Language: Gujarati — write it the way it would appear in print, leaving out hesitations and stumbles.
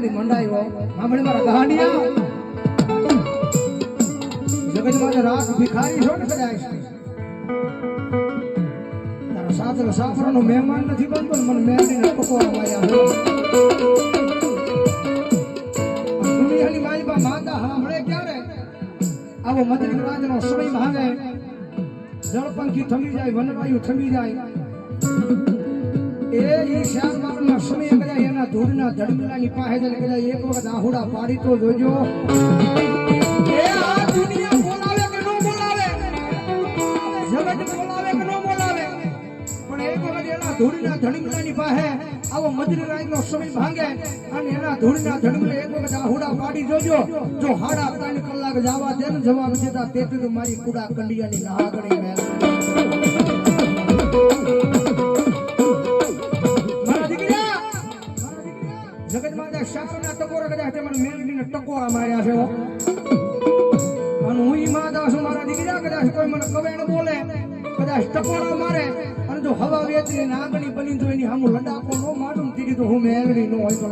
મેલડી મંડાયો આપણે મારા ગાંડિયા જગતમાં રાત ભિખારી છો ને કદાચ તારા સાતર સાફરાનો મહેમાન નથી બનતો મને મેલડીને પકવા આવ્યા હો દુનિયાની માલિકા માતા સાંભળે ક્યારે આવો મદરી રાજનો સમય માંગે જળપંખી થમી જાય વનવાયુ થમી જાય એ શ્યામ બાપના સમય કદાચ એના ધૂળના ધડમલાની પાસે જઈને કદાચ એક વખત આહુડા પાડી તો જોજો એ આ દુનિયા બોલાવે કે ન બોલાવે જગત બોલાવે કે ન બોલાવે પણ એક વખત એના ધૂળના ધડમલાની પાસે આવો મદરી રાજનો સમય ભાંગે અને એના ધૂળના ધડમલે એક વખત આહુડા પાડી જોજો જો 3.5 કલાક જવા દે ને જવાબ દેતા તેથી તો મારી કુડા કંડિયાની નહાગણી મેલ જગતમાં શાકના ટકોરા કદાચ મને મેલડીને ટકોરા માર્યા છે અને હું માતા છું મારા દીકરા કદાચ કોઈ મને કવે ને બોલે કદાચ ટકોરા મારે અને જો હવા વેચી નાગણી બની તો એની સામું લડાકો નો માનું દીધી તો હું મેલડી નો હોય તો